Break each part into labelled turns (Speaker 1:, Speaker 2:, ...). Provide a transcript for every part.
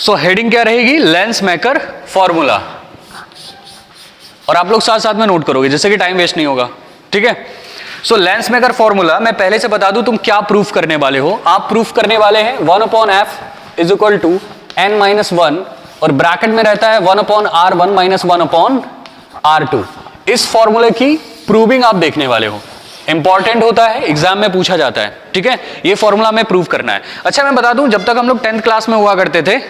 Speaker 1: So heading क्या रहेगी? Lens maker formula. और आप लोग साथ साथ में नोट करोगे जिससे कि टाइम वेस्ट नहीं होगा, ठीक है। सो लेंस मेकर फॉर्मूला, मैं पहले से बता दूं तुम क्या प्रूफ करने वाले हो। आप प्रूफ करने वाले हैं 1/f is equal to n-1 और ब्रैकेट में रहता है 1/r1 माइनस 1/r2। इस फॉर्मूले की प्रूविंग आप देखने वाले हो, इंपॉर्टेंट होता है, एग्जाम में पूछा जाता है, ठीक है। ये फॉर्मूला हमें प्रूव करना है। अच्छा मैं बता दूं, जब तक हम लोग 10th क्लास में हुआ करते थे,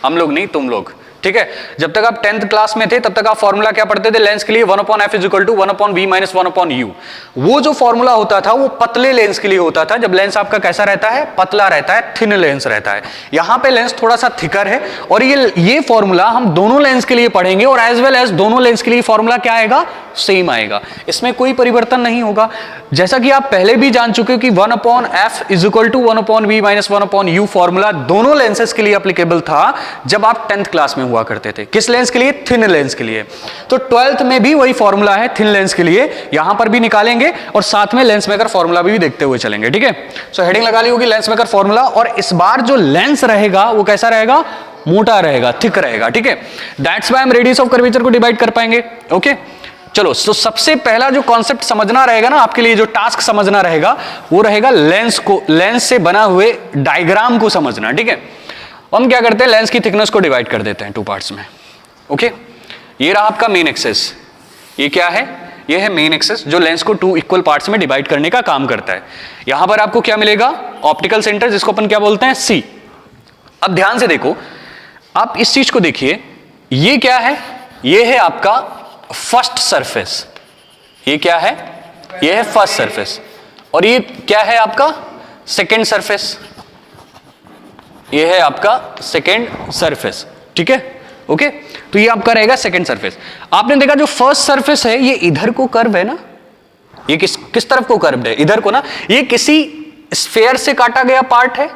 Speaker 1: हम लोग नहीं तुम लोग, ठीक है, जब तक आप 10th क्लास में थे तब तक आप फॉर्मूला क्या पढ़ते थे लेंस के लिए? 1/f is equal to 1/v minus 1/u। वो जो फॉर्मूला होता था वो पतले लेंस के लिए होता था, जब लेंस आपका कैसा रहता है? पतला रहता है, थिन लेंस रहता है। यहां पे लेंस थोड़ा सा थिकर है और ये फॉर्मूला हम दोनों लेंस के लिए पढ़ेंगे और एज वेल एज दोनों लेंस के लिए फॉर्मूला क्या आएगा? सेम आएगा, इसमें कोई परिवर्तन नहीं होगा। जैसा कि आप पहले भी जान चुके हो कि 1/f is equal to 1/v minus 1/u formula दोनों लेंसेज के लिए एप्लीकेबल था जब आप 10th क्लास में हुआ करते थे। किस लेंस के लिए? थिन लेंस के लिए। तो 12th में भी वही फॉर्मूला है थिन लेंस के लिए, यहां पर भी निकालेंगे और साथ में लेंस मेकर फॉर्मूला भी देखते हुए चलेंगे, ठीक है। सो हेडिंग लगा ली होगी लेंस मेकर फॉर्मूला, और इस बार जो लेंस रहेगा वो कैसा रहेगा? मोटा रहेगा, थिक रहेगा, ठीक है। दैट्स व्हाई हम रेडियस ऑफ कर्वेचर को डिवाइड कर पाएंगे, ओके। चलो, तो सबसे पहला जो कॉन्सेप्ट समझना रहेगा ना आपके लिए, जो टास्क समझना रहेगा वो रहेगा लेंस से बना हुए डायग्राम को समझना, ठीक है। हम क्या करते हैं? लेंस की थिकनेस को डिवाइड कर देते हैं 2 पार्ट्स में, ओके। ये रहा आपका मेन एक्सेस, ये क्या है? ये है मेन एक्सेस जो लेंस को 2 इक्वल पार्ट्स में डिवाइड करने का काम करता है। यहां पर आपको क्या मिलेगा? ऑप्टिकल सेंटर, जिसको अपन क्या बोलते हैं? सी। अब ध्यान से देखो, आप इस चीज को देखिए, ये क्या है? ये है आपका फर्स्ट सरफेस। ये क्या है? ये है फर्स्ट सरफेस। और ये क्या है आपका? Second surface. ये है आपका सेकेंड सरफेस, ठीक है, ओके। तो ये आपका रहेगा सेकेंड सरफेस। आपने देखा जो फर्स्ट सरफेस है ये इधर को कर्व है ना, ये किस तरफ को कर्व है? इधर को ना। ये किसी स्फेयर से काटा गया पार्ट है।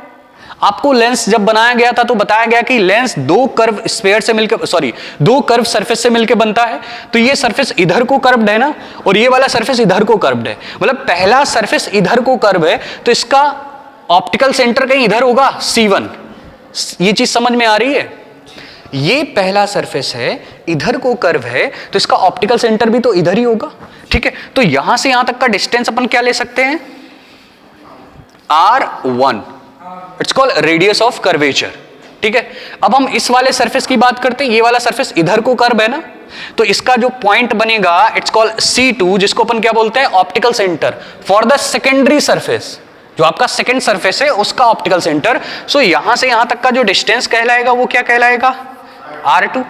Speaker 1: आपको लेंस जब बनाया गया था तो बताया गया कि लेंस 2 कर्व स्फेयर से मिलकर, सॉरी 2 कर्व सरफेस से मिलकर बनता है। तो ये सरफेस इधर को कर्व्ड है ना, और ये वाला सरफेस इधर को कर्व्ड है। मतलब पहला सरफेस इधर को कर्व है तो इसका ऑप्टिकल सेंटर कहीं इधर होगा, C1। ये चीज समझ में आ रही है? ये पहला सरफेस है, इधर को कर्व है, तो इसका ऑप्टिकल सेंटर भी तो इधर ही होगा, ठीक है। तो यहां से यहां तक का डिस्टेंस अपन क्या ले सकते हैं? R1। It's called radius of curvature, ठीक है। अब हम इस वाले सरफेस की बात करते हैं। ये वाला सरफेस इधर को कर्व है ना, तो इसका जो पॉइंट बनेगा इट्स कॉल्ड C2, जिसको अपन क्या बोलते हैं? Optical centre for the secondary surface. जो आपका सेकेंड सरफेस है उसका ऑप्टिकल सेंटर। सो यहां से यहां तक का जो डिस्टेंस कहलाएगा वो क्या कहलाएगा? R2।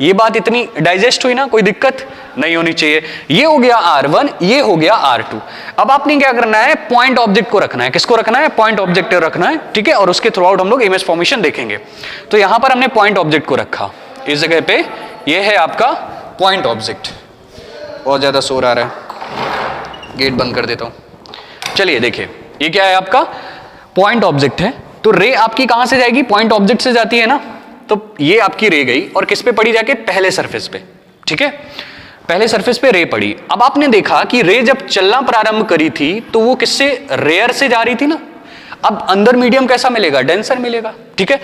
Speaker 1: ये बात इतनी डाइजेस्ट हुई ना, कोई दिक्कत नहीं होनी चाहिए। ये हो गया R1, ये हो गया R2। अब आपने क्या करना है? पॉइंट ऑब्जेक्ट को रखना है। किसको रखना है? पॉइंट ऑब्जेक्ट रखना है, ठीक है। और उसके थ्रू आउट हम लोग इमेज फॉर्मेशन देखेंगे। तो यहां पर हमने पॉइंट ऑब्जेक्ट को रखा इस जगह पे। ये है आपका पॉइंट ऑब्जेक्ट। बहुत ज्यादा शोर आ रहा है, गेट बंद कर देता हूं। चलिए देखिए, ये क्या है? आपका पॉइंट ऑब्जेक्ट है। तो रे आपकी कहां से जाएगी? पॉइंट ऑब्जेक्ट से जाती है ना। तो ये आपकी रे गई और किस पे पड़ी? जाके पहले सरफेस पे, ठीक है। पहले सरफेस पे रे पड़ी। अब आपने देखा कि रे जब चलना प्रारंभ करी थी तो वो किससे? रेयर से जा रही थी ना। अब अंदर मीडियम कैसा मिलेगा? डेंसर मिलेगा, ठीक है।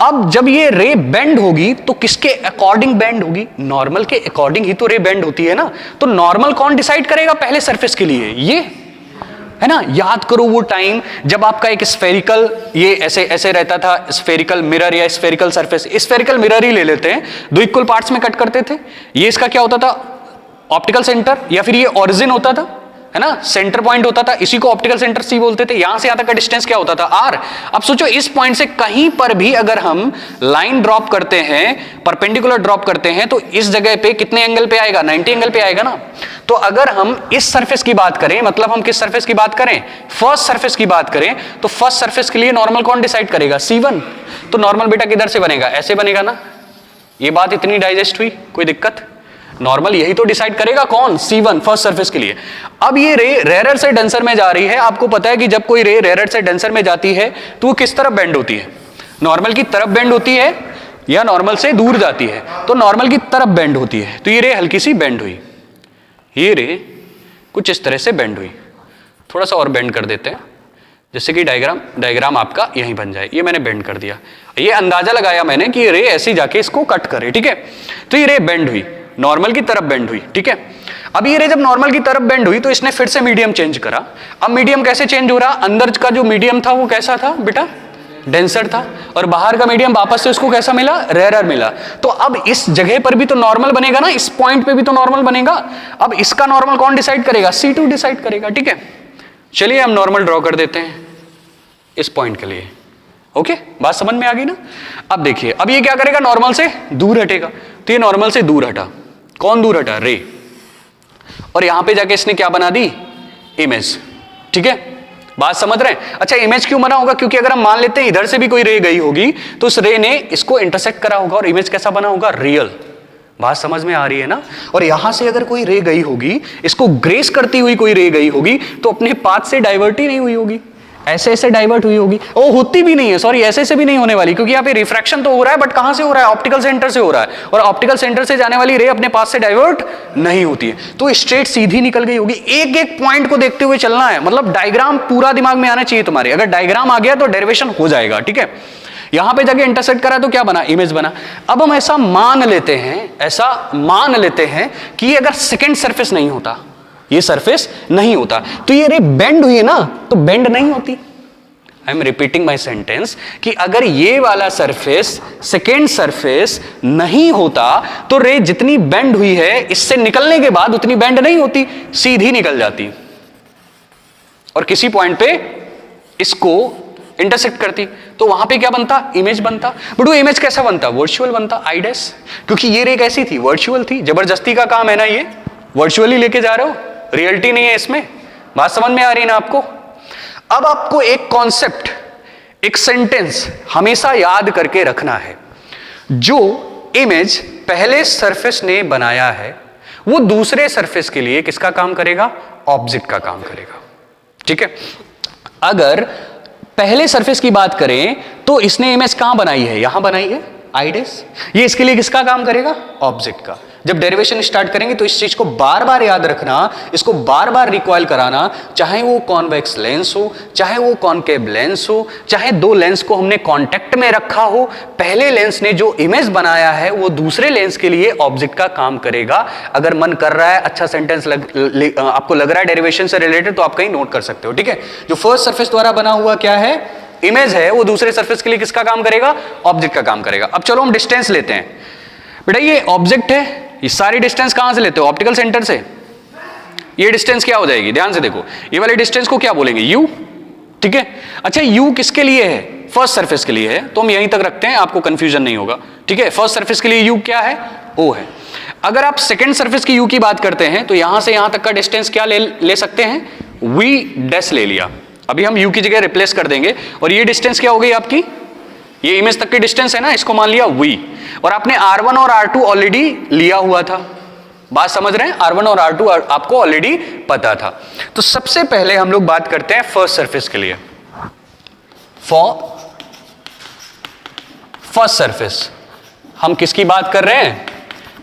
Speaker 1: अब जब ये रे बेंड होगी तो किसके अकॉर्डिंग बेंड होगी? नॉर्मल के अकॉर्डिंग ही तो रे बेंड होती है ना। तो नॉर्मल कौन डिसाइड करेगा पहले सरफेस के लिए? ये है ना। याद करो वो टाइम जब आपका एक स्फेरिकल, ये ऐसे ऐसे रहता था, स्फेरिकल मिरर या स्फेरिकल सरफेस। स्फेरिकल मिरर ही ले लेते हैं, 2 इक्वल पार्ट्स में कट करते थे। ये इसका क्या होता था? ऑप्टिकल सेंटर, या फिर ये ओरिजिन होता था, है ना, सेंटर पॉइंट होता था। इसी को ऑप्टिकल सेंटर सी बोलते थे। यहां से यहां तक का डिस्टेंस क्या होता था? R। अब सोचो इस पॉइंट से कहीं पर भी अगर हम लाइन ड्रॉप करते हैं, परपेंडिकुलर ड्रॉप करते हैं, तो इस जगह पे कितने एंगल पे आएगा? 90 एंगल पे आएगा ना। तो अगर हम इस सरफेस की बात करें, मतलब हम किस सरफेस की बात करें? फर्स्ट सरफेस की बात करें, तो फर्स्ट सरफेस के लिए नॉर्मल कौन डिसाइड करेगा? C1। तो नॉर्मल बेटा किधर से बनेगा? ऐसे बनेगा ना। ये बात इतनी डाइजेस्ट हुई, कोई दिक्कत? नॉर्मल यही तो डिसाइड करेगा कौन? C1 फर्स्ट सरफेस के लिए। अब ये रे रेयर से डेंसर में जा रही है। आपको पता है कि जब कोई रे रेयर से डेंसर में जाती है तो वो किस तरफ बेंड होती है? नॉर्मल की तरफ बेंड होती है या नॉर्मल से दूर जाती है? तो नॉर्मल की तरफ बेंड होती है। तो ये रे हल्की सी बेंड हुई, ये रे कुछ इस तरह से बेंड हुई। थोड़ा सा और बेंड कर देते हैं जैसे कि डायग्राम आपका यहीं बन जाए, ये मैंने बेंड कर दिया, ये अंदाजा लगाया मैंने कि रे ऐसी जाके इसको कट करे, ठीक है। तो ये रे बेंड हुई, नॉर्मल की तरफ बेंड हुई, ठीक है। अब ये रे जब नॉर्मल की तरफ बेंड हुई तो इसने फिर से मीडियम चेंज करा। अब मीडियम कैसे चेंज हो रहा, अंदर का जो मीडियम था वो कैसा था बेटा, डेंसर था, और बाहर का मीडियम वापस से उसको कैसा मिला, रेयरर मिला। तो अब इस जगह पर भी तो नॉर्मल बनेगा ना, इस पॉइंट पे भी तो नॉर्मल बनेगा। अब इसका नॉर्मल कौन डिसाइड करेगा, C2 डिसाइड करेगा, ठीक है। चलिए हम नॉर्मल ड्रॉ कर देते हैं इस पॉइंट के लिए, ओके, बात समझ में आ गई ना। अब देखिए, अब ये क्या करेगा, नॉर्मल से दूर हटेगा। तो ये नॉर्मल से दूर हटा, कौन दूर हटा, रे, और यहां पे जाके इसने क्या बना दी, इमेज, ठीक है। बात समझ रहे हैं। अच्छा, इमेज क्यों बना होगा, क्योंकि अगर हम मान लेते हैं इधर से भी कोई रे गई होगी तो उस रे ने इसको इंटरसेक्ट करा होगा और इमेज कैसा बना होगा, रियल। बात समझ में आ रही है ना। और यहां से अगर कोई रे गई होगी, इसको ग्रेस करती हुई कोई रे गई होगी, तो अपने पाथ से डाइवर्ट ही नहीं हुई होगी, ऐसे ऐसे डाइवर्ट हुई होगी, वो होती भी नहीं है, सॉरी ऐसे ऐसे भी नहीं होने वाली, क्योंकि यहाँ पे रिफ्रैक्शन तो हो रहा है, बट कहां से हो रहा है, ऑप्टिकल सेंटर से हो रहा है, और ऑप्टिकल सेंटर से जाने वाली रे अपने पास से डाइवर्ट नहीं होती है, तो स्ट्रेट सीधी निकल गई होगी। एक एक पॉइंट को देखते हुए चलना है, मतलब डायग्राम पूरा दिमाग में आना चाहिए तुम्हारे। अगर डायग्राम आ गया तो डेरिवेशन हो जाएगा, ठीक है। यहां पे जाके इंटरसेक्ट करा तो क्या बना, इमेज बना। अब हम ऐसा मान लेते हैं कि अगर सेकेंड सरफेस नहीं होता, ये सरफेस नहीं होता, तो ये रे बेंड हुई है ना, तो बेंड नहीं होती। I am repeating my sentence कि अगर ये वाला सरफेस सेकेंड सरफेस नहीं होता तो रे जितनी बेंड हुई है इससे निकलने के बाद उतनी बेंड नहीं होती, सीधी निकल जाती और किसी पॉइंट पे इसको इंटरसेक्ट करती, तो वहां पे क्या बनता, इमेज बनता। बट वो इमेज कैसा बनता, वर्चुअल बनता, आइडेस, क्योंकि ये रे कैसी थी, वर्चुअल थी। जबरदस्ती का काम है ना, ये वर्चुअली लेके जा रहे हो, रियलिटी नहीं है इसमें। बात समझ में आ रही है ना आपको। अब आपको एक कॉन्सेप्ट, एक सेंटेंस हमेशा याद करके रखना है, जो इमेज पहले सरफेस ने बनाया है वो दूसरे सरफेस के लिए किसका काम करेगा, ऑब्जेक्ट का काम करेगा, ठीक है। अगर पहले सरफेस की बात करें तो इसने इमेज कहां बनाई है, यहां बनाई है, आइडेस। ये इसके लिए किसका काम करेगा, ऑब्जेक्ट का। जब डेरिवेशन स्टार्ट करेंगे तो इस चीज को बार बार याद रखना, इसको बार बार रिकॉइल कराना, चाहे वो कॉन्वेक्स लेंस हो, चाहे वो कॉनकेव लेंस हो, चाहे दो लेंस को हमने कांटेक्ट में रखा हो, पहले लेंस ने जो इमेज बनाया है वो दूसरे लेंस के लिए ऑब्जेक्ट का काम करेगा। अगर मन कर रहा है, अच्छा सेंटेंस आपको लग रहा है डेरिवेशन से रिलेटेड, तो आप कहीं नोट कर सकते हो, ठीक है। जो फर्स्ट सरफेस द्वारा बना हुआ क्या है, इमेज है, वो दूसरे सरफेस के लिए किसका काम करेगा, ऑब्जेक्ट का काम करेगा। अब चलो हम डिस्टेंस लेते हैं। बेटा ये ऑब्जेक्ट है, ये सारी डिस्टेंस कहां से लेते हो, ऑप्टिकल सेंटर से। ये डिस्टेंस क्या हो जाएगी, ध्यान से देखो, ये वाली डिस्टेंस को क्या बोलेंगे, u, ठीक है। अच्छा u किसके लिए है, फर्स्ट सरफेस के लिए है, तो हम यहीं तक रखते हैं, आपको कंफ्यूजन नहीं होगा, ठीक है। फर्स्ट सरफेस के लिए u क्या है, o है। अगर आप सेकेंड सरफेस की u की बात करते हैं तो यहां से यहां तक का डिस्टेंस क्या ले सकते हैं, v डैश ले लिया। अभी हम u की जगह रिप्लेस कर देंगे, और ये डिस्टेंस क्या हो गई आपकी, ये इमेज तक की डिस्टेंस है ना, इसको मान लिया v, और आपने r1 और r2 ऑलरेडी लिया हुआ था। बात समझ रहे हैं, r1 और r2 आपको ऑलरेडी पता था। तो सबसे पहले हम लोग बात करते हैं फर्स्ट सरफेस के लिए। फॉर फर्स्ट सरफेस हम किसकी बात कर रहे हैं,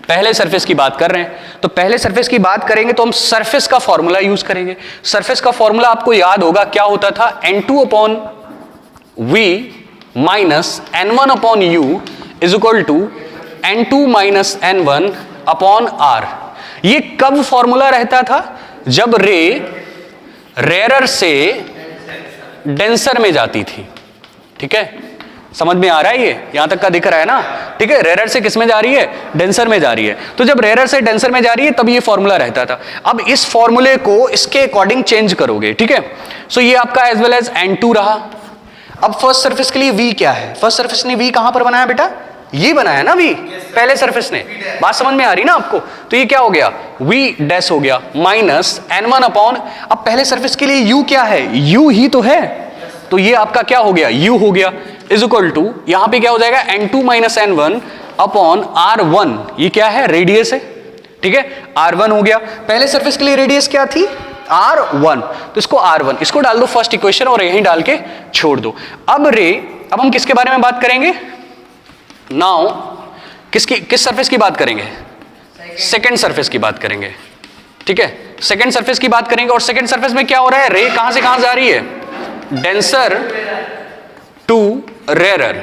Speaker 1: पहले सरफेस की बात कर रहे हैं। तो पहले सरफेस की बात करेंगे तो हम सरफेस का फॉर्मूला यूज करेंगे। सरफेस का फॉर्मूला आपको याद होगा, क्या होता था, n2 upon v minus n1 upon u is equal to n2 minus n1 upon r। ये कब फॉर्मूला रहता था, जब रे रेयरर से डेंसर में जाती थी, ठीक है। समझ में आ रहा है, ये यहां तक का दिख रहा है ना, ठीक है। रेयरर से किस में जा रही है, डेंसर में जा रही है। तो जब रेयरर से डेंसर में जा रही है तब ये फॉर्मूला रहता था। अब इस फॉर्मूले को इसके अकॉर्डिंग चेंज करोगे, ठीक है। सो ये आपका एज वेल एज n2 रहा। अब फर्स्ट सरफेस के लिए v क्या है, फर्स्ट सरफेस ने v कहां पर बनाया बेटा, ये बनाया ना v, पहले सरफेस ने। बात समझ में आ रही ना आपको। तो ये क्या हो गया, v डैश हो गया माइनस n1 अपॉन, अब पहले सरफेस के लिए u क्या है, u ही तो है, तो ये आपका क्या हो गया, u हो गया, इज इक्वल टू यहां पे क्या हो जाएगा, n2 minus n1 upon r1, ये क्या है, रेडियस है, ठीक है, r1 हो गया। पहले सरफेस के लिए रेडियस क्या थी, r1, तो इसको r1, इसको डाल दो फर्स्ट इक्वेशन और यहीं डाल के छोड़ दो। अब हम किसके बारे में बात करेंगे नाउ, किस सरफेस की बात करेंगे, सेकेंड सरफेस की बात करेंगे, ठीक है। सेकेंड सरफेस की बात करेंगे, और सेकेंड सरफेस में क्या हो रहा है, रे कहां से कहां जा रही है, डेंसर टू रेयरर।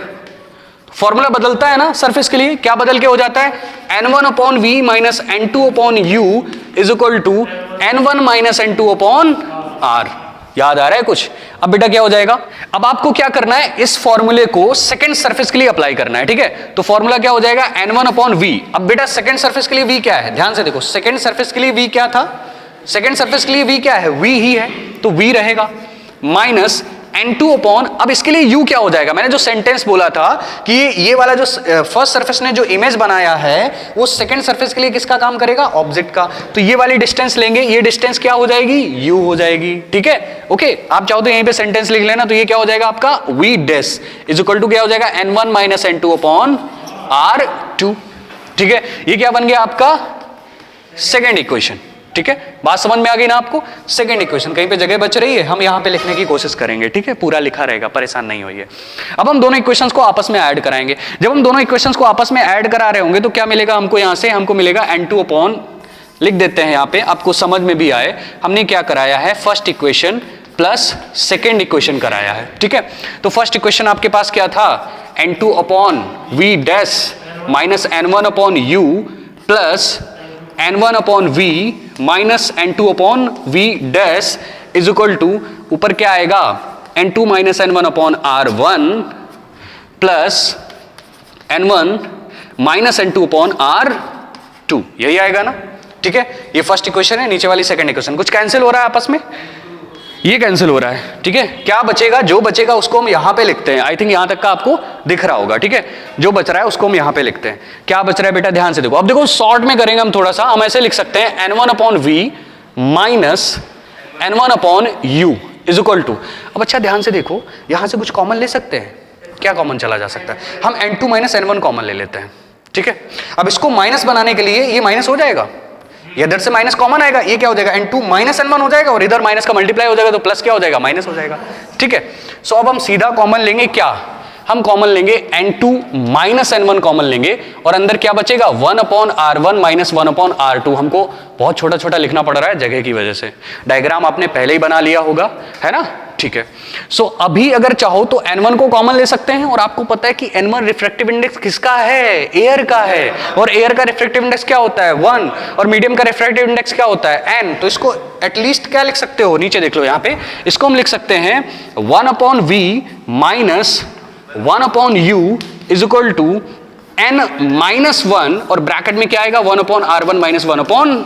Speaker 1: फॉर्मूला बदलता है ना सरफेस के लिए, क्या बदल के हो जाता है, n1 upon V minus n2 upon U is equal to n1 minus n2 upon R. याद आ रहा है कुछ? अब बेटा क्या हो जाएगा, अब आपको क्या करना है, इस फॉर्मूले को सेकंड सरफेस के लिए अप्लाई करना है, ठीक है। तो फॉर्मूला क्या हो जाएगा, n1 अपॉन वी। अब बेटा सेकंड सरफेस के लिए v क्या है, ध्यान से देखो, सेकंड सरफेस के लिए v क्या था, सेकंड सरफेस के लिए v क्या है, v ही है, तो v रहेगा माइनस n2 अपॉन, अब इसके लिए u क्या हो जाएगा, मैंने जो सेंटेंस बोला था कि ये वाला जो फर्स्ट सरफेस ने जो इमेज बनाया है वो सेकंड सरफेस के लिए किसका काम करेगा, ऑब्जेक्ट का। तो ये वाली डिस्टेंस लेंगे, ये डिस्टेंस क्या हो जाएगी, u हो जाएगी, ठीक है। ओके, आप चाहो तो यहीं पे सेंटेंस लिख लेना, तो ये क्या हो जाएगा आपका v dash is equal to क्या हो जाएगा, n1 minus n2 upon r2, ठीक है। ये क्या बन गया आपका सेकेंड इक्वेशन, ठीक है। बात समझ में आ गई ना आपको, सेकंड इक्वेशन। कहीं पे जगह बच रही है, हम यहां पे लिखने की कोशिश करेंगे, ठीक है, पूरा लिखा रहेगा, परेशान नहीं होइए। अब हम दोनों इक्वेशंस को आपस में ऐड कराएंगे। जब हम दोनों इक्वेशंस को आपस में ऐड करा रहे होंगे तो क्या मिलेगा हमको, यहां से हमको मिलेगा n2 अपॉन, लिख देते हैं यहां पे, आपको समझ में भी आए, हमने क्या कराया है, first equation plus second equation कराया है, ठीक है। तो फर्स्ट इक्वेशन आपके पास क्या था, n2 upon V dash minus n1 upon U plus n1 upon v minus n2 upon v dash is equal to, ऊपर क्या आएगा, n2 minus n1 upon r1 plus n1 minus n2 upon r2, यही आएगा ना, ठीक है। ये first equation है, नीचे वाली सेकंड इक्वेशन। कुछ कैंसिल हो रहा है आपस में, ये कैंसिल हो रहा है, ठीक है। क्या बचेगा, जो बचेगा उसको हम यहां पे लिखते हैं, आई थिंक यहां तक का आपको दिख रहा होगा, ठीक है। जो बच रहा है उसको हम यहां पे लिखते हैं। क्या बच रहा है बेटा, ध्यान से देखो। अब देखो शॉर्ट में करेंगे हम थोड़ा सा, हम ऐसे लिख सकते हैं n1 upon V minus n1 upon U is equal to, अब अच्छा ध्यान से देखो, यहां से कुछ कॉमन ले सकते हैं, क्या कॉमन चला जा सकता है, हम n2 माइनस n1 कॉमन ले लेते हैं, ठीक है। अब इसको माइनस बनाने के लिए ये माइनस हो जाएगा, इधर से माइनस कॉमन आएगा, ये क्या हो जाएगा, n2 माइनस n1 हो जाएगा, और इधर माइनस का मल्टीप्लाई हो जाएगा तो प्लस क्या हो जाएगा, माइनस हो जाएगा, ठीक है। सो अब हम सीधा कॉमन लेंगे, क्या हम कॉमन लेंगे, n2 माइनस n1 कॉमन लेंगे, और अंदर क्या बचेगा, 1 upon r1 minus 1 upon r2। हमको बहुत छोटा छोटा लिखना पड़ रहा है जगह की वजह से, डायग्राम आपने पहले ही बना लिया होगा, है ना, ठीक है। सो अभी अगर चाहो तो n1 को कॉमन ले सकते हैं, और आपको पता है कि n1 रिफ्रैक्टिव इंडेक्स किसका है, एयर का है, और एयर का रिफ्रैक्टिव इंडेक्स क्या होता है 1, और मीडियम का रिफ्रैक्टिव इंडेक्स क्या होता है n। तो इसको एटलीस्ट क्या लिख सकते हो, नीचे देख लो यहाँ पे, इसको हम लिख सकते हैं 1 upon V minus 1 upon U is equal to n minus 1, और ब्रैकेट में क्या आएगा, 1 upon r1 minus 1 upon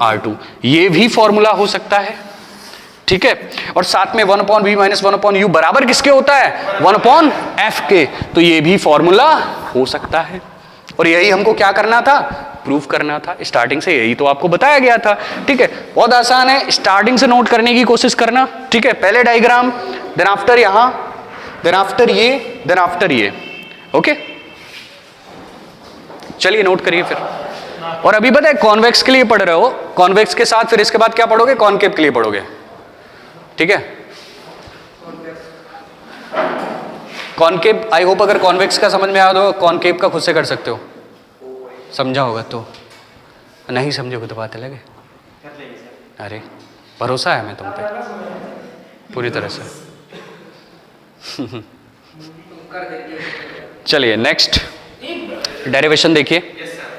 Speaker 1: r2। ये भी फॉर्मूला हो सकता है, ठीक है। और साथ में 1 upon V minus 1 upon U बराबर किसके होता है, 1 अपॉन एफ के, तो ये भी फॉर्मूला हो सकता है। और यही हमको क्या करना था, प्रूफ करना था, स्टार्टिंग से यही तो आपको बताया गया था, ठीक है। बहुत आसान है, स्टार्टिंग से नोट करने की कोशिश करना, ठीक है। पहले डायग्राम, देन आफ्टर यहां, देन आफ्टर ये, देन आफ्टर ये, ओके। चलिए नोट करिए फिर। और अभी पता है कॉन्वेक्स के लिए पढ़ रहे हो, कॉन्वेक्स के साथ फिर इसके बाद क्या पढ़ोगे, कॉनकेव के लिए पढ़ोगे, ठीक है। कॉनकेव, आई होप अगर कॉन्वेक्स का समझ में आया तो कॉनकेव का खुद से कर सकते हो, समझा होगा तो, नहीं समझोगे तो बात अलग है। अरे भरोसा है मैं तुम पे पूरी तरह से। चलिए नेक्स्ट डेरिवेशन देखिए।